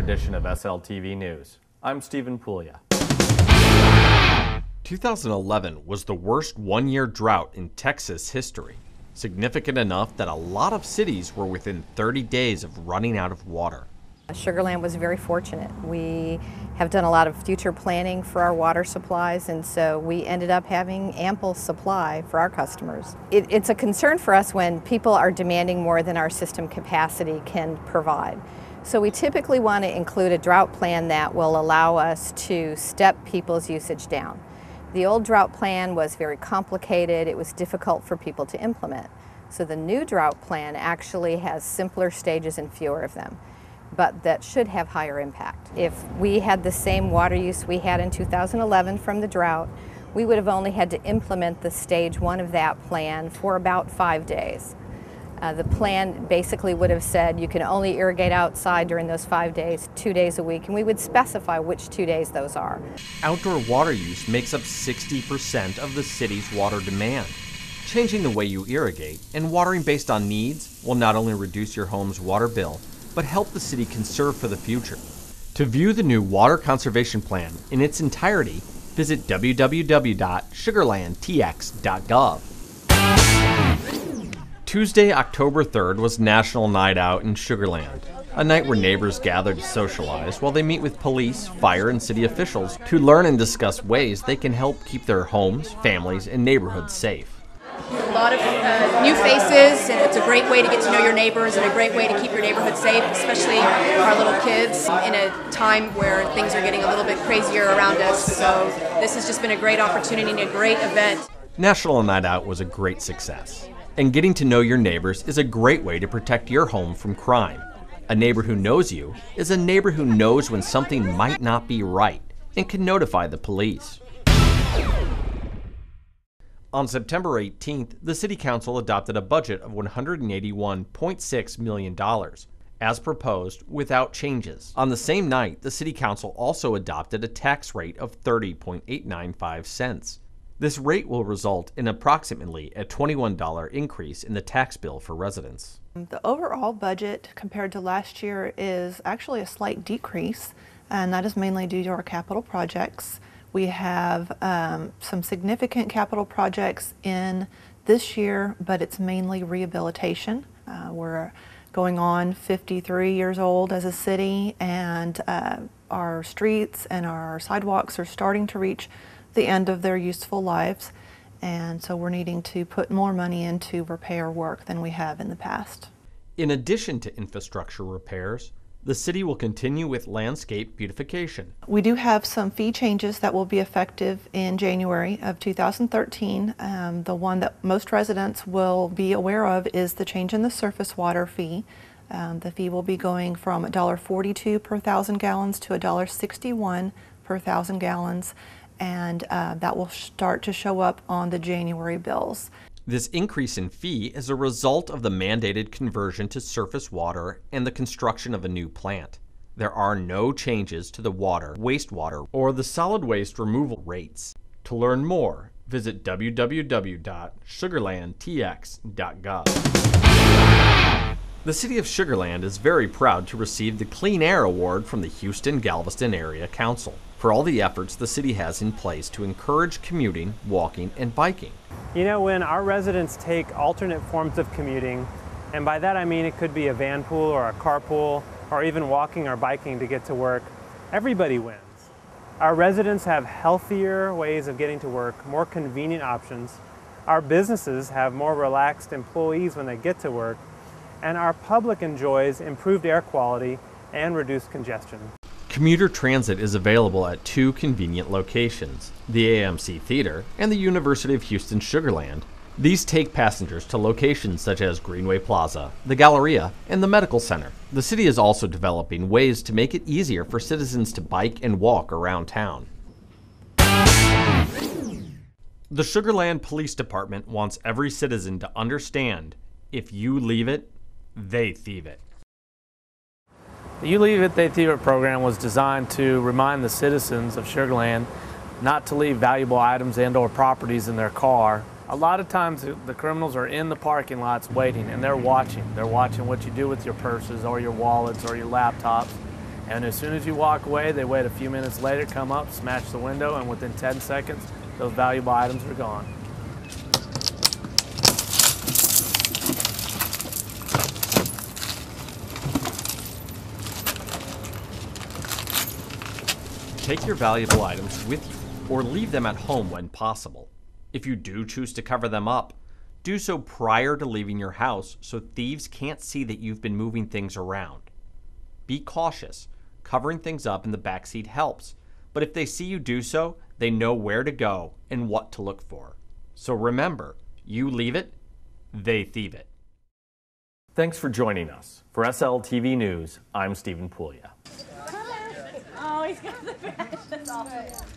edition of SLTV News. I'm Stephen Puglia. 2011 was the worst one-year drought in Texas history, significant enough that a lot of cities were within 30 days of running out of water. Sugar Land was very fortunate. We have done a lot of future planning for our water supplies, and so we ended up having ample supply for our customers. It's a concern for us when people are demanding more than our system capacity can provide. So we typically want to include a drought plan that will allow us to step people's usage down. The old drought plan was very complicated. It was difficult for people to implement. So the new drought plan actually has simpler stages and fewer of them, but that should have higher impact. If we had the same water use we had in 2011 from the drought, we would have only had to implement the stage 1 of that plan for about 5 days. The plan basically would have said you can only irrigate outside during those 5 days, 2 days a week, and we would specify which 2 days those are. Outdoor water use makes up 60% of the city's water demand. Changing the way you irrigate and watering based on needs will not only reduce your home's water bill, but help the city conserve for the future. To view the new Water Conservation Plan in its entirety, visit www.sugarlandtx.gov. Tuesday, October 3rd was National Night Out in Sugar Land, a night where neighbors gather to socialize while they meet with police, fire, and city officials to learn and discuss ways they can help keep their homes, families, and neighborhoods safe. A lot of new faces, and it's a great way to get to know your neighbors and a great way to keep your neighborhood safe, especially our little kids in a time where things are getting a little bit crazier around us. So this has just been a great opportunity and a great event. National Night Out was a great success, and getting to know your neighbors is a great way to protect your home from crime. A neighbor who knows you is a neighbor who knows when something might not be right and can notify the police. On September 18th, the City Council adopted a budget of $181.6 million, as proposed, without changes. On the same night, the City Council also adopted a tax rate of 30.895 cents. This rate will result in approximately a $21 increase in the tax bill for residents. The overall budget compared to last year is actually a slight decrease, and that is mainly due to our capital projects. We have some significant capital projects in this year, but it's mainly rehabilitation. We're going on 53 years old as a city, and our streets and our sidewalks are starting to reach the end of their useful lives, and so we're needing to put more money into repair work than we have in the past. In addition to infrastructure repairs, the city will continue with landscape beautification. We do have some fee changes that will be effective in January of 2013. The one that most residents will be aware of is the change in the surface water fee. The fee will be going from $1.42 per 1,000 gallons to $1.61 per 1,000 gallons, and that will start to show up on the January bills. This increase in fee is a result of the mandated conversion to surface water and the construction of a new plant. There are no changes to the water, wastewater, or the solid waste removal rates. To learn more, visit www.sugarlandtx.gov. The City of Sugar Land is very proud to receive the Clean Air Award from the Houston-Galveston Area Council for all the efforts the city has in place to encourage commuting, walking, and biking. You know, when our residents take alternate forms of commuting, and by that I mean it could be a van pool or a carpool or even walking or biking to get to work, everybody wins. Our residents have healthier ways of getting to work, more convenient options. Our businesses have more relaxed employees when they get to work, and our public enjoys improved air quality and reduced congestion. Commuter transit is available at 2 convenient locations, the AMC Theater and the University of Houston Sugar Land. These take passengers to locations such as Greenway Plaza, the Galleria, and the Medical Center. The city is also developing ways to make it easier for citizens to bike and walk around town. The Sugar Land Police Department wants every citizen to understand, if you leave it, they thieve it. The You Leave It, They Thieve It program was designed to remind the citizens of Sugar Land not to leave valuable items and or properties in their car. A lot of times the criminals are in the parking lots waiting, and they're watching. They're watching what you do with your purses or your wallets or your laptops. And as soon as you walk away, they wait a few minutes later, come up, smash the window, and within 10 seconds, those valuable items are gone. Take your valuable items with you or leave them at home when possible. If you do choose to cover them up, do so prior to leaving your house so thieves can't see that you've been moving things around. Be cautious. Covering things up in the backseat helps, but if they see you do so, they know where to go and what to look for. So remember, you leave it, they thieve it. Thanks for joining us. For SLTV News, I'm Stephen Puglia. Oh, he's got the badge. That's awesome.